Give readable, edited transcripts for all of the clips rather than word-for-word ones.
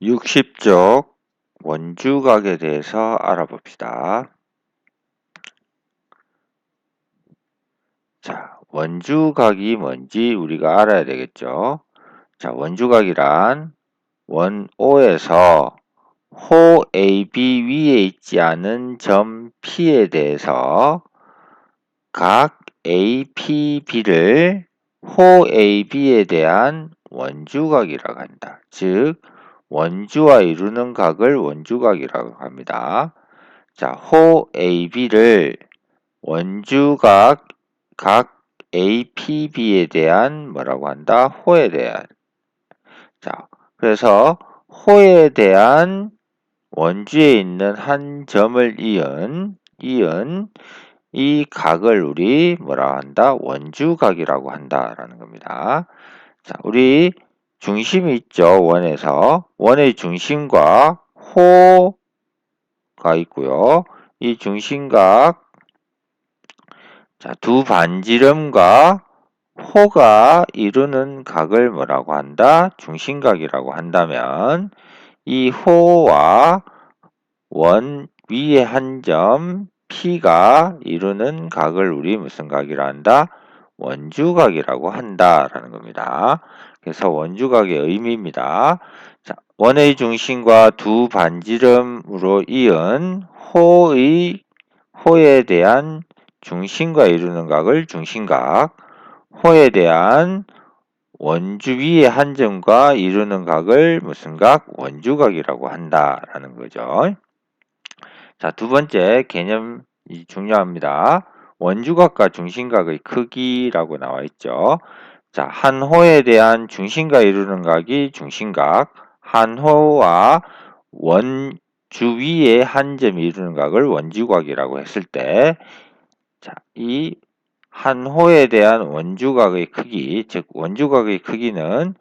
60쪽 원주각에 대해서 알아봅시다. 자, 원주각이 뭔지 우리가 알아야 되겠죠. 자, 원주각이란 원 O에서 호 AB 위에 있지 않은 점 P에 대해서 각 APB를 호 AB에 대한 원주각이라고 한다. 즉, 원주와 이루는 각을 원주각이라고 합니다. 자, 호 AB를 원주각 각 APB에 대한 뭐라고 한다? 호에 대한. 자, 그래서 호에 대한 원주에 있는 한 점을 이은 이 각을 우리 뭐라 한다? 원주각이라고 한다라는 겁니다. 자, 우리 중심이 있죠. 원에서. 원의 중심과 호가 있고요. 이 중심각, 자, 두 반지름과 호가 이루는 각을 뭐라고 한다? 중심각이라고 한다면 이 호와 원 위의 한 점 P가 이루는 각을 우리 무슨 각이라 한다? 원주각이라고 한다라는 겁니다. 그래서 원주각의 의미입니다. 자, 원의 중심과 두 반지름으로 이은 호에 대한 중심과 이루는 각을 중심각, 호에 대한 원주 위의 한 점과 이루는 각을 무슨 각? 원주각이라고 한다라는 거죠. 자, 두 번째 개념이 중요합니다. 원주각과 중심각의 크기라고 나와 있죠. 자, 한 호에 대한 중심과 이루는 각이 중심각, 한 호와 원주 위에 한 점이 이루는 각을 원주각이라고 했을 때, 자, 이 한 호에 대한 원주각의 크기, 즉 원주각의 크기는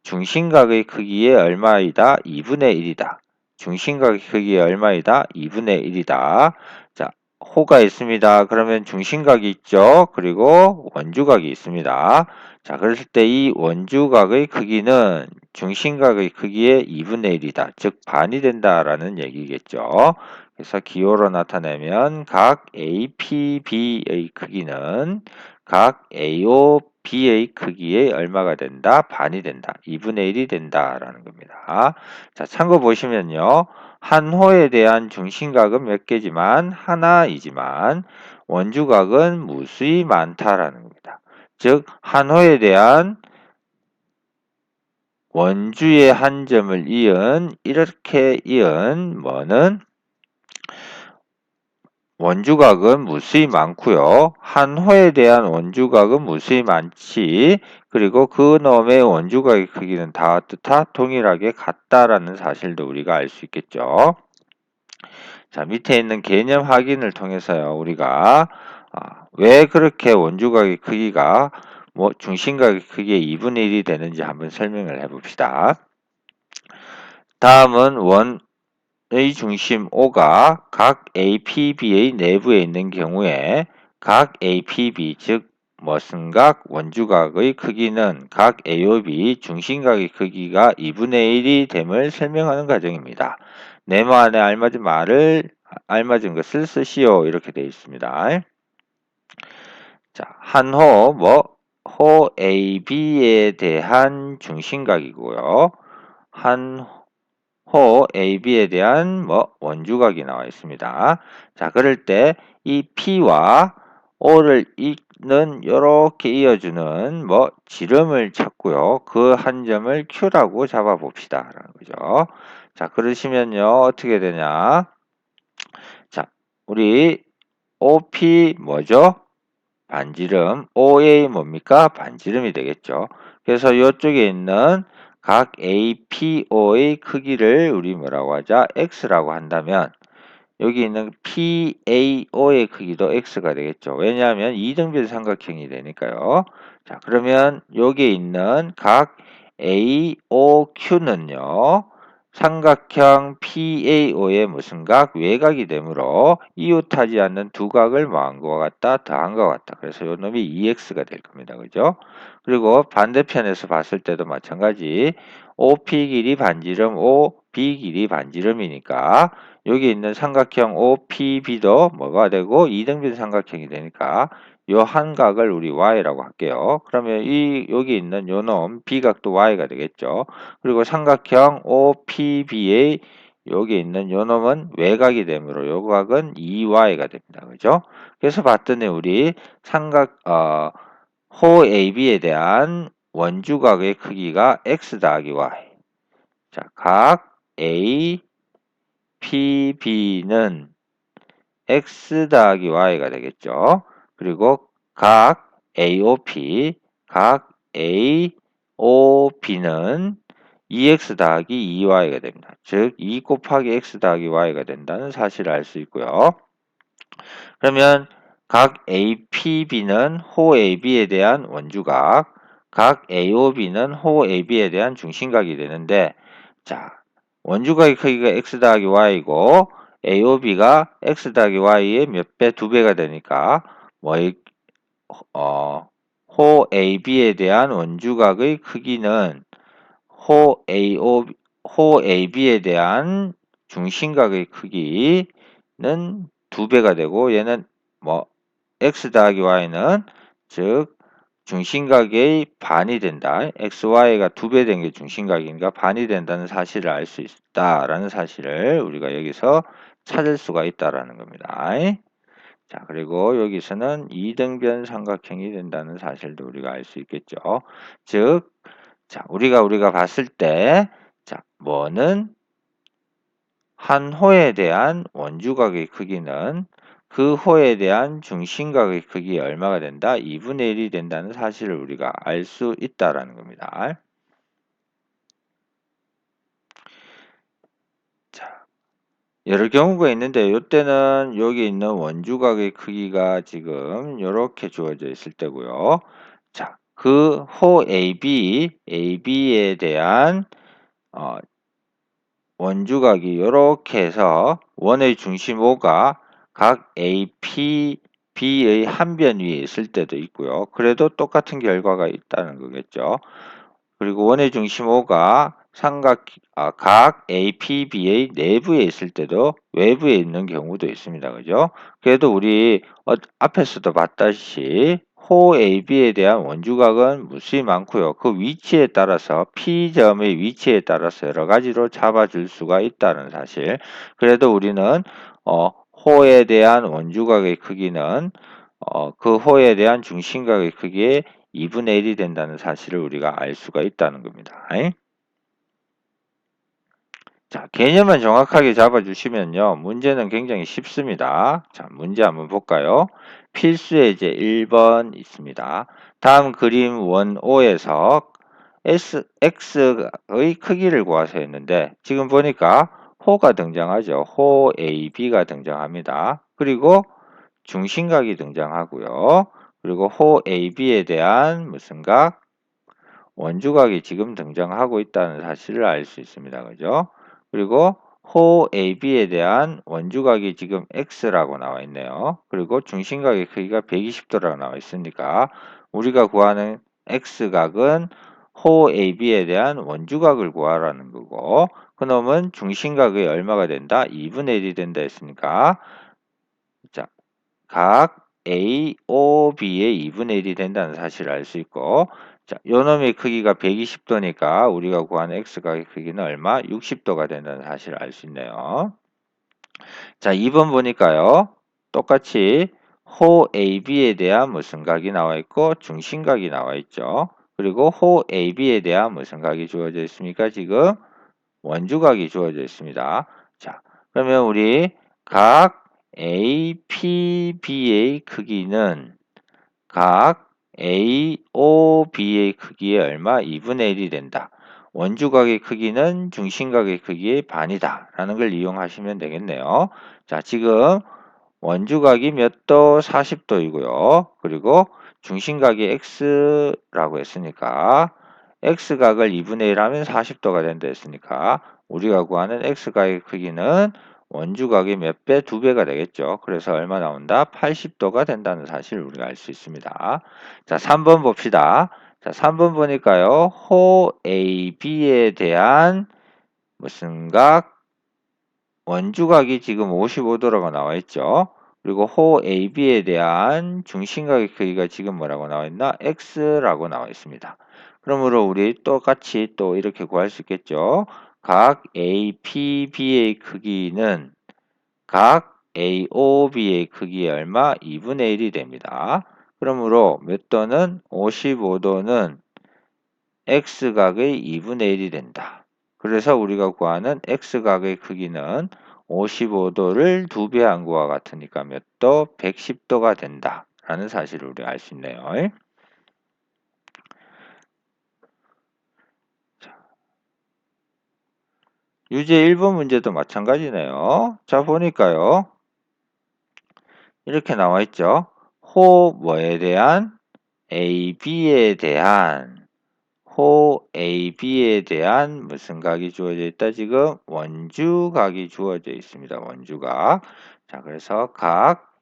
중심각의 크기의 얼마이다? 2분의 1이다. 중심각의 크기의 얼마이다? 2분의 1이다. 자, 호가 있습니다. 그러면 중심각이 있죠. 그리고 원주각이 있습니다. 자, 그랬을 때 이 원주각의 크기는 중심각의 크기의 2분의 1이다. 즉 반이 된다라는 얘기겠죠. 그래서 기호로 나타내면 각 APB의 크기는 각 AOB의 크기의 얼마가 된다? 반이 된다. 2분의 1이 된다라는 겁니다. 자, 참고 보시면요. 한 호에 대한 중심각은 몇 개지만 하나이지만 원주각은 무수히 많다라는 겁니다. 즉, 한 호에 대한 원주의 한 점을 이렇게 이은 뭐는 원주각은 무수히 많고요. 한 호에 대한 원주각은 무수히 많지. 그리고 그 놈의 원주각의 크기는 다 동일하게 같다라는 사실도 우리가 알 수 있겠죠. 자, 밑에 있는 개념 확인을 통해서요. 우리가 왜 그렇게 원주각의 크기가 중심각의 크기의 2분의 1이 되는지 한번 설명을 해봅시다. 다음은 의 중심 O가 각 APB의 내부에 있는 경우에 각 APB 즉 머슴각 원주각의 크기는 각 AOB 중심각의 크기가 2분의 1이 됨을 설명하는 과정입니다. 네모 안에 알맞은 것을 쓰시오 이렇게 되어 있습니다. 자, 호 AB에 대한 중심각이고요. 호 AB에 대한 원주각이 나와 있습니다. 자, 그럴 때 이 P와 O를 잇는 이렇게 이어주는 지름을 찾고요. 그 한 점을 Q라고 잡아 봅시다. 라는 거죠. 자, 그러시면요. 어떻게 되냐? 자, 우리 OP 뭐죠? 반지름. OA 뭡니까? 반지름이 되겠죠. 그래서 이쪽에 있는 각 APO의 크기를 우리 뭐라고 하자? X라고 한다면 여기 있는 PAO의 크기도 X가 되겠죠. 왜냐하면 이등변 삼각형이 되니까요. 자, 그러면 여기에 있는 각 AOQ는요. 삼각형 PAO의 무슨 각? 외각이 되므로 이웃하지 않는 두 각을 뭐한 것 같다? 더한 것 같다. 그래서 요 놈이 EX가 될 겁니다. 그죠? 그리고 반대편에서 봤을 때도 마찬가지 OP 길이 반지름 B 길이 반지름이니까 여기 있는 삼각형 OPB도 뭐가 되고 이등변 삼각형이 되니까 요 한 각을 우리 y라고 할게요. 그러면 여기 있는 요 놈 B각도 y가 되겠죠. 그리고 삼각형 OPB의 여기 있는 요 놈은 외곽이 되므로 요 각은 2y가 됩니다. 그죠? 그래서 봤더니 우리 호 AB에 대한 원주각의 크기가 x 더하기 y. 자, 각 A, PB는 x 더하기 y가 되겠죠. 그리고 각 AOP, 각 AOB는 2x 더하기 2y가 됩니다. 즉, 2 곱하기 x 더하기 y가 된다는 사실을 알 수 있고요. 그러면 각 APB는 호 AB에 대한 원주각, 각 AOB는 호 AB에 대한 중심각이 되는데, 자, 원주각의 크기가 x 더하기 y이고 AOB가 x 더하기 y의 몇 배? 2배가 되니까 호 AB에 대한 원주각의 크기는 호 AB에 대한 중심각의 크기는 2배가 되고 얘는 x 더하기 y는 즉 중심각의 반이 된다. xy가 2배 된 게 중심각이니까 반이 된다는 사실을 알 수 있다라는 사실을 우리가 여기서 찾을 수가 있다라는 겁니다. 자, 그리고 여기서는 이등변 삼각형이 된다는 사실도 우리가 알 수 있겠죠. 즉, 자, 우리가 봤을 때, 자, 뭐는 한 호에 대한 원주각의 크기는 그 호에 대한 중심각의 크기에 얼마가 된다? 2분의 1이 된다는 사실을 우리가 알 수 있다라는 겁니다. 자, 여러 경우가 있는데 이때는 여기 있는 원주각의 크기가 지금 이렇게 주어져 있을 때고요. 자, 그 호 AB에 대한 원주각이 이렇게 해서 원의 중심 O가 각 AP, B의 한 변 위에 있을 때도 있고요. 그래도 똑같은 결과가 있다는 거겠죠. 그리고 원의 중심 O가 각 APB의 내부에 있을 때도 외부에 있는 경우도 있습니다. 그죠? 그래도 우리 앞에서도 봤다시피 호 AB에 대한 원주각은 무수히 많고요. 그 위치에 따라서 P점의 위치에 따라서 여러 가지로 잡아줄 수가 있다는 사실. 그래도 우리는 호에 대한 원주각의 크기는 그 호에 대한 중심각의 크기에 2분의 1이 된다는 사실을 우리가 알 수가 있다는 겁니다. 자, 개념만 정확하게 잡아주시면요. 문제는 굉장히 쉽습니다. 자, 문제 한번 볼까요? 필수 예제 1번 있습니다. 다음 그림 원 O에서 X의 크기를 구하세요 했는데 지금 보니까 호가 등장하죠. 호 AB가 등장합니다. 그리고 중심각이 등장하고요. 그리고 호 AB에 대한 무슨 각? 원주각이 지금 등장하고 있다는 사실을 알 수 있습니다. 그죠? 그리고 호 AB에 대한 원주각이 지금 X라고 나와 있네요. 그리고 중심각의 크기가 120도라고 나와 있으니까 우리가 구하는 X각은 호 AB에 대한 원주각을 구하라는 거고 그놈은 중심각의 얼마가 된다? 2분의 1이 된다 했으니까 자, 각 AOB의 2분의 1이 된다는 사실을 알 수 있고 자, 요놈의 크기가 120도니까 우리가 구하는 X각의 크기는 얼마? 60도가 된다는 사실을 알 수 있네요. 자, 2번 보니까요. 똑같이 호 AB에 대한 무슨 각이 나와 있고 중심각이 나와 있죠. 그리고 호 AB에 대한 무슨 각이 주어져 있습니까? 지금 원주각이 주어져 있습니다. 자, 그러면 우리 각 APB의 크기는 각 AOB의 크기의 얼마? 2분의 1이 된다. 원주각의 크기는 중심각의 크기의 반이다. 라는 걸 이용하시면 되겠네요. 자, 지금 원주각이 몇 도? 40도이고요. 그리고 중심각이 X라고 했으니까 X각을 2분의 1 하면 40도가 된다 했으니까 우리가 구하는 X각의 크기는 원주각의 몇 배? 2배가 되겠죠. 그래서 얼마 나온다? 80도가 된다는 사실을 우리가 알 수 있습니다. 자, 3번 봅시다. 자, 3번 보니까요. 호 AB에 대한 무슨 각 원주각이 지금 55도라고 나와 있죠. 그리고 호 AB에 대한 중심각의 크기가 지금 뭐라고 나와 있나? X라고 나와 있습니다. 그러므로 우리 똑같이 또 이렇게 구할 수 있겠죠. 각 APB의 크기는 각 AOB의 크기의 얼마? 2분의 1이 됩니다. 그러므로 몇 도는 55도는 X각의 2분의 1이 된다. 그래서 우리가 구하는 X각의 크기는 55도를 2배 한 것과 같으니까 몇 도? 110도가 된다. 라는 사실을 우리가 알 수 있네요. 유제 1번 문제도 마찬가지네요. 자, 보니까요. 이렇게 나와 있죠. 호 뭐에 대한? AB에 대한 호 AB에 대한 무슨 각이 주어져 있다? 지금 원주각이 주어져 있습니다. 원주각. 자, 그래서 각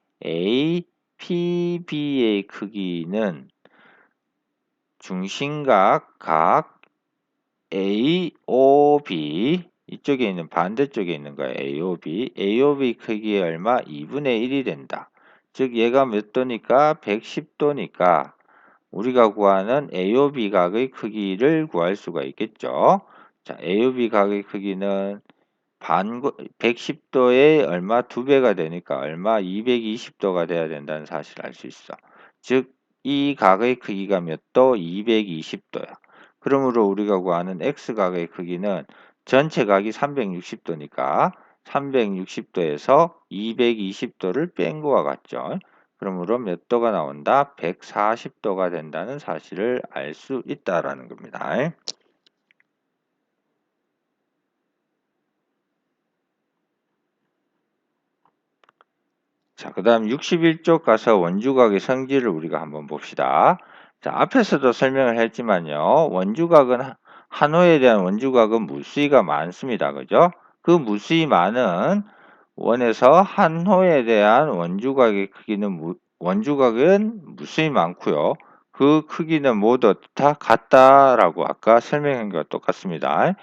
APB의 크기는 중심각 각 AOB 이쪽에 있는 반대쪽에 있는 거야. AOB 크기의 얼마? 2분의 1이 된다. 즉 얘가 몇 도니까 110도니까 우리가 구하는 AOB 각의 크기를 구할 수가 있겠죠. 자, AOB 각의 크기는 110도에 얼마 2배가 되니까 얼마 220도가 돼야 된다는 사실을 알 수 있어. 즉, 이 각의 크기가 몇 도? 220도야. 그러므로 우리가 구하는 X각의 크기는 전체 각이 360도니까 360도에서 220도를 뺀 거와 같죠. 그러므로 몇 도가 나온다? 140도가 된다는 사실을 알 수 있다라는 겁니다. 자, 그 다음 61쪽 가서 원주각의 성질을 우리가 한번 봅시다. 자, 앞에서도 설명을 했지만요. 원주각은 한호에 대한 원주각은 무수히가 많습니다. 그죠? 그 무수히 많은 원에서 한호에 대한 원주각의 크기는 원주각은 무수히 많고요. 그 크기는 모두 다 같다라고 아까 설명한 것과 똑같습니다.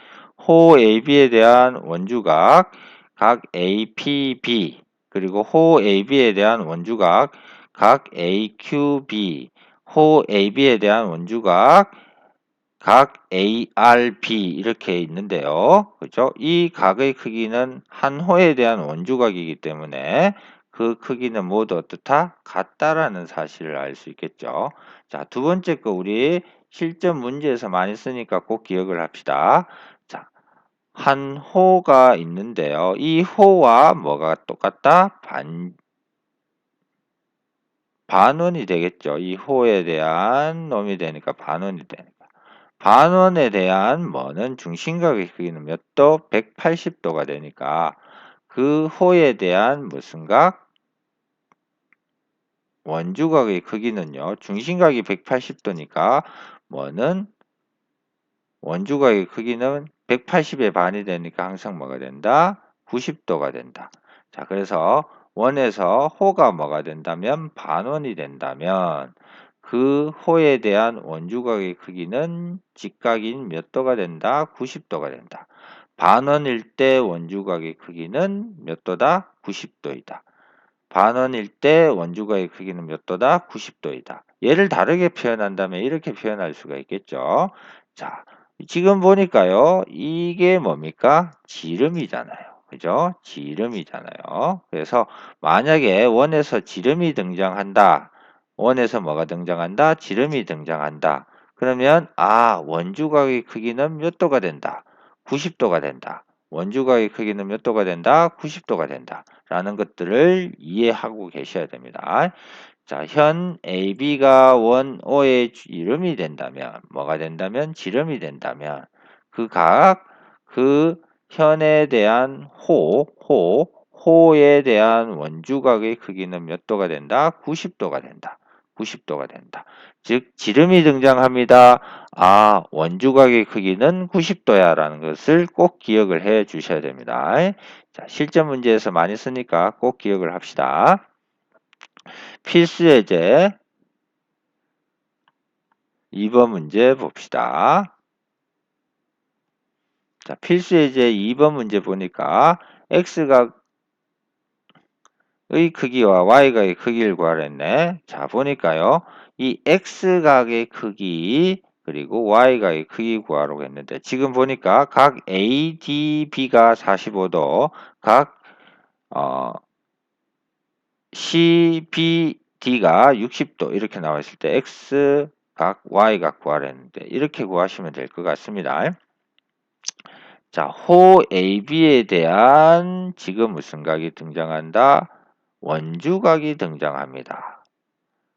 호 AB에 대한 원주각 각 APB 그리고 호 AB에 대한 원주각 각 AQB 호 AB에 대한 원주각 각 ARB 이렇게 있는데요. 그죠? 이 각의 크기는 한 호에 대한 원주각이기 때문에 그 크기는 모두 어떻다? 같다라는 사실을 알 수 있겠죠. 자, 두 번째 거 우리 실전 문제에서 많이 쓰니까 꼭 기억을 합시다. 자, 한 호가 있는데요. 이 호와 뭐가 똑같다? 반원이 되겠죠. 이 호에 대한 놈이 되니까 반원이 되니까. 반원에 대한 뭐는 중심각의 크기는 몇 도? 180도가 되니까 그 호에 대한 무슨 각? 원주각의 크기는요. 중심각이 180도니까 뭐는 원주각의 크기는 180의 반이 되니까 항상 뭐가 된다? 90도가 된다. 자, 그래서 원에서 호가 뭐가 된다면 반원이 된다면 그 호에 대한 원주각의 크기는 직각인 몇 도가 된다? 90도가 된다. 반원일 때 원주각의 크기는 몇 도다? 90도이다. 반원일 때 원주각의 크기는 몇 도다? 90도이다. 얘를 다르게 표현한다면 이렇게 표현할 수가 있겠죠. 자, 지금 보니까요. 이게 뭡니까? 지름이잖아요. 그죠? 지름이잖아요. 그래서 만약에 원에서 지름이 등장한다. 원에서 뭐가 등장한다? 지름이 등장한다. 그러면 원주각의 크기는 몇 도가 된다? 90도가 된다. 원주각의 크기는 몇 도가 된다? 90도가 된다. 라는 것들을 이해하고 계셔야 됩니다. 자, 현 AB가 원 O의 지름이 된다면, 뭐가 된다면? 지름이 된다면, 그 현에 대한 호에 대한 원주각의 크기는 몇 도가 된다? 90도가 된다. 90도가 된다. 즉, 지름이 등장합니다. 원주각의 크기는 90도야 라는 것을 꼭 기억을 해 주셔야 됩니다. 자, 실전 문제에서 많이 쓰니까 꼭 기억을 합시다. 필수 예제 2번 문제 봅시다. 자, 필수 예제 2번 문제 보니까 x각의 크기와 y각의 크기를 구하랬네. 자, 보니까요. 이 x각의 크기 그리고 y각의 크기 구하라고 했는데 지금 보니까 각 ADB가 45도, 각 CBD가 60도 이렇게 나와 있을 때 x각, y각 구하랬는데 이렇게 구하시면 될 것 같습니다. 자, 호 AB에 대한 지금 무슨 각이 등장한다? 원주각이 등장합니다.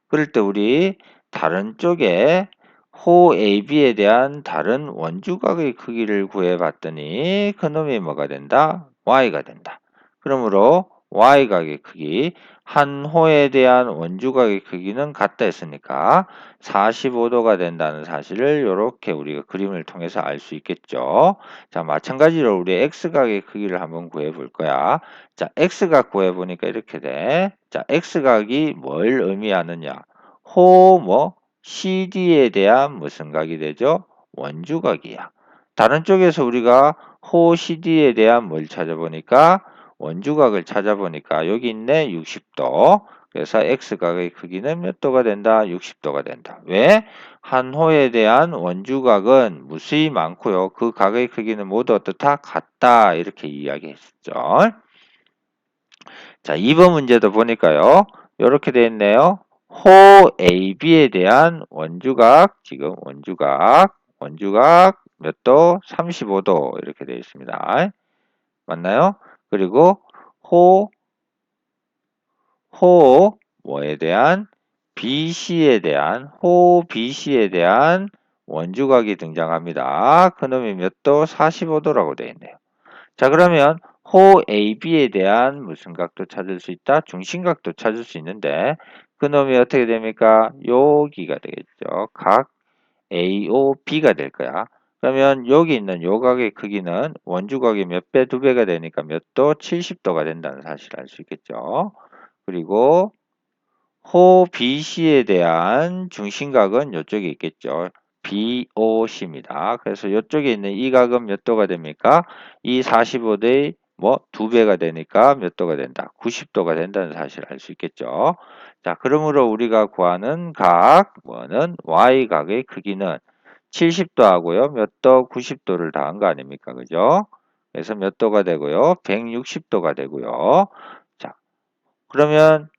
그럴 때 우리 다른 쪽에 호 AB에 대한 다른 원주각의 크기를 구해봤더니 그놈이 뭐가 된다? y가 된다. 그러므로 y각의 크기, 한 호에 대한 원주각의 크기는 같다 했으니까 45도가 된다는 사실을 이렇게 우리가 그림을 통해서 알 수 있겠죠. 자, 마찬가지로 우리 x각의 크기를 한번 구해 볼 거야. 자, x각 구해 보니까 이렇게 돼. 자, x각이 뭘 의미하느냐? CD에 대한 무슨 각이 되죠? 원주각이야. 다른 쪽에서 우리가 호 CD에 대한 뭘 찾아보니까 원주각을 찾아보니까 여기 있네 60도. 그래서 x각의 크기는 몇 도가 된다? 60도가 된다. 왜? 한 호에 대한 원주각은 무수히 많고요. 그 각의 크기는 모두 어떻다? 같다. 이렇게 이야기했죠. 자, 2번 문제도 보니까요. 이렇게 되어 있네요. 호 AB에 대한 원주각, 지금 원주각 몇 도? 35도 이렇게 되어 있습니다. 맞나요? 그리고 호 뭐에 대한 호 BC에 대한 원주각이 등장합니다. 그놈이 몇 도? 45도라고 되어 있네요. 자, 그러면 호 AB에 대한 무슨 각도 찾을 수 있다? 중심각도 찾을 수 있는데 그놈이 어떻게 됩니까? 여기가 되겠죠. 각 AOB가 될 거야. 그러면 여기 있는 요 각의 크기는 원주각이 몇 배? 두 배가 되니까 몇 도? 70도가 된다는 사실을 알 수 있겠죠. 그리고 호 BC에 대한 중심각은 이쪽에 있겠죠. BOC입니다. 그래서 이쪽에 있는 이 각은 몇 도가 됩니까? 이 45도의 두 배가 되니까 몇 도가 된다? 90도가 된다는 사실을 알 수 있겠죠. 자, 그러므로 우리가 구하는 뭐는 Y각의 크기는 70도 하고요. 몇 도? 90도를 더한 거 아닙니까? 그죠? 그래서 몇 도가 되고요? 160도가 되고요. 자, 그러면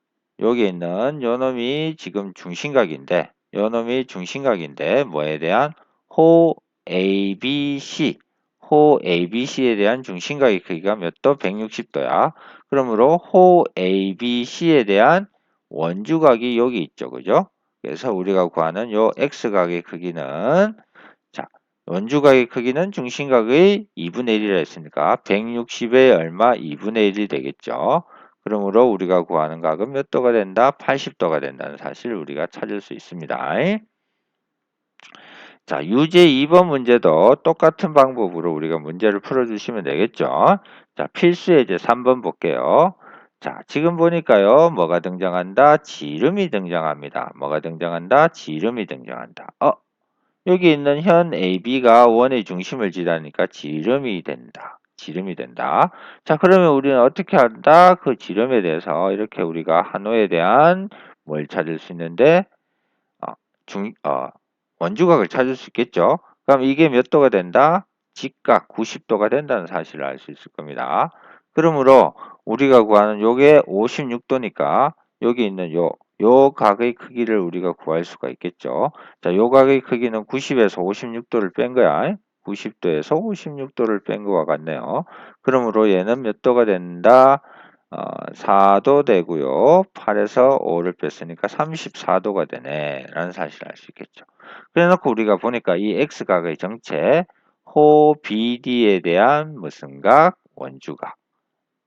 여기 있는 요 놈이 지금 중심각인데 뭐에 대한 호 ABC 호 ABC에 대한 중심각의 크기가 몇 도? 160도야. 그러므로 호 ABC에 대한 원주각이 여기 있죠. 그죠? 그래서 우리가 구하는 요 X각의 크기는 자, 원주각의 크기는 중심각의 2분의 1이라 했으니까 160의 얼마? 2분의 1이 되겠죠. 그러므로 우리가 구하는 각은 몇 도가 된다? 80도가 된다는 사실을 우리가 찾을 수 있습니다. 자, 유제 2번 문제도 똑같은 방법으로 우리가 문제를 풀어주시면 되겠죠. 자, 필수 예제 3번 볼게요. 자, 지금 보니까요. 뭐가 등장한다? 지름이 등장합니다. 뭐가 등장한다? 지름이 등장한다. 여기 있는 현 AB가 원의 중심을 지다니까 지름이 된다. 지름이 된다. 자, 그러면 우리는 어떻게 한다? 그 지름에 대해서 이렇게 우리가 한호에 대한 뭘 찾을 수 있는데, 어, 원주각을 찾을 수 있겠죠? 그럼 이게 몇 도가 된다? 직각 90도가 된다는 사실을 알 수 있을 겁니다. 그러므로 우리가 구하는 요게 56도니까 여기 있는 요 각의 크기를 우리가 구할 수가 있겠죠. 자, 요 각의 크기는 90에서 56도를 뺀 거야. 90도에서 56도를 뺀 거와 같네요. 그러므로 얘는 몇 도가 된다? 4도 되고요. 8에서 5를 뺐으니까 34도가 되네. 라는 사실을 알 수 있겠죠. 그래 놓고 우리가 보니까 이 x각의 정체, 호 BD에 대한 무슨 각? 원주각.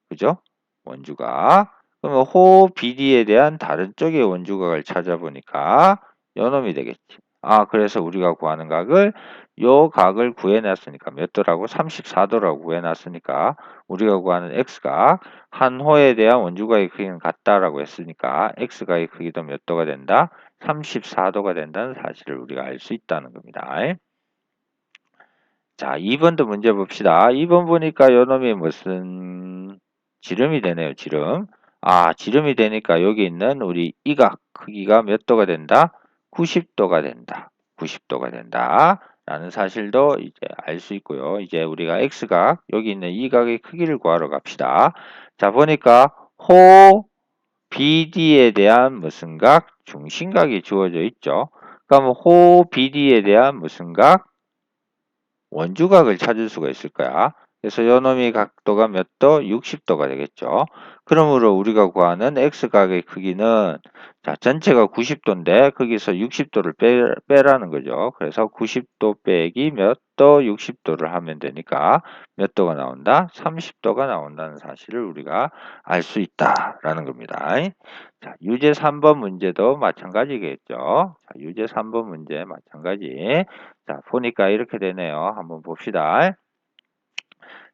그죠? 원주각. 그러면 호 BD에 대한 다른 쪽의 원주각을 찾아보니까 요놈이 되겠지. 그래서 우리가 구하는 각을 요 각을 구해놨으니까 몇 도라고? 34도라고 구해놨으니까 우리가 구하는 x각 한 호에 대한 원주각의 크기는 같다라고 했으니까 x각의 크기도 몇 도가 된다? 34도가 된다는 사실을 우리가 알 수 있다는 겁니다. 자, 2번도 문제 봅시다. 2번 보니까 요놈이 무슨 지름이 되네요, 지름. 아, 지름이 되니까 여기 있는 우리 이각 크기가 몇 도가 된다? 90도가 된다. 90도가 된다. 라는 사실도 이제 알 수 있고요. 이제 우리가 x각, 여기 있는 이 각의 크기를 구하러 갑시다. 자, 보니까 호 BD에 대한 무슨 각? 중심각이 주어져 있죠. 그러면 호 BD에 대한 무슨 각? 원주각을 찾을 수가 있을 거야. 그래서 요놈의 각도가 몇 도? 60도가 되겠죠. 그러므로 우리가 구하는 x각의 크기는 자, 전체가 90도인데 거기서 60도를 빼라는 거죠. 그래서 90도 빼기 몇 도? 60도를 하면 되니까 몇 도가 나온다? 30도가 나온다는 사실을 우리가 알 수 있다라는 겁니다. 자, 유제 3번 문제도 마찬가지겠죠. 자, 유제 3번 문제 마찬가지. 자, 보니까 이렇게 되네요. 한번 봅시다.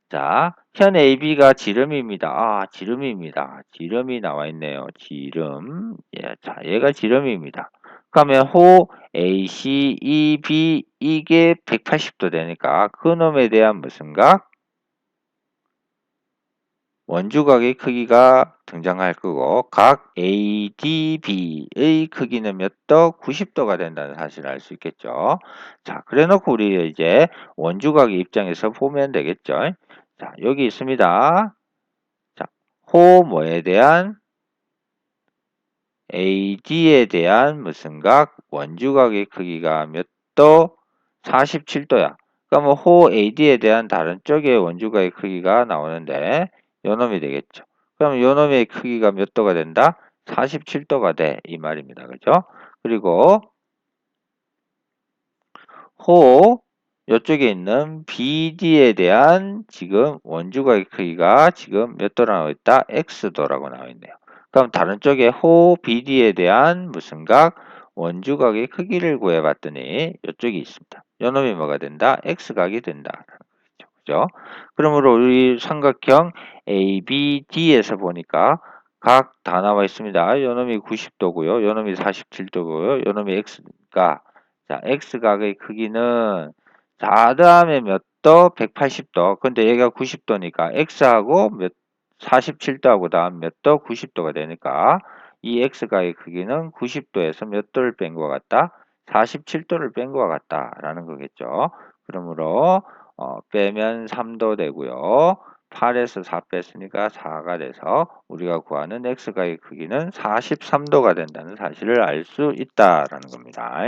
자, 현 AB가 지름입니다. 아, 지름입니다. 지름이 나와 있네요. 지름. 예, 자, 얘가 지름입니다. 그러면 호 AC, EB 이게 180도 되니까 그놈에 대한 무슨 각? 원주각의 크기가 등장할 거고 각 ADB의 크기는 몇 도? 90도가 된다는 사실을 알 수 있겠죠. 자, 그래 놓고 우리 이제 원주각의 입장에서 보면 되겠죠. 자, 여기 있습니다. 자, 호 뭐에 대한 AD에 대한 무슨 각? 원주각의 크기가 몇 도? 47도야. 그러면 호 AD에 대한 다른 쪽의 원주각의 크기가 나오는데 요놈이 되겠죠. 그럼 요놈의 크기가 몇 도가 된다? 47도가 돼. 이 말입니다. 그죠? 그리고 호 이쪽에 있는 BD에 대한 지금 원주각의 크기가 지금 몇 도로 나와 있다? X도라고 나와 있네요. 그럼 다른 쪽에 호 BD에 대한 무슨 각? 원주각의 크기를 구해봤더니 이쪽이 있습니다. 요놈이 뭐가 된다? X각이 된다. 그죠? 그러므로 우리 삼각형 ABD에서 보니까 각 다 나와 있습니다. 요놈이 90도고요. 요놈이 47도고요. 요놈이 X가 자, X각의 크기는 4 다음에 몇 도? 180도. 근데 얘가 90도니까 X하고 47도하고 다음 몇 도? 90도가 되니까 이 X각의 크기는 90도에서 몇 도를 뺀 것 같다? 47도를 뺀 것 같다라는 거겠죠. 그러므로 빼면 3도 되고요. 8에서 4 뺐으니까 4가 돼서 우리가 구하는 x각의 크기는 43도가 된다는 사실을 알 수 있다라는 겁니다.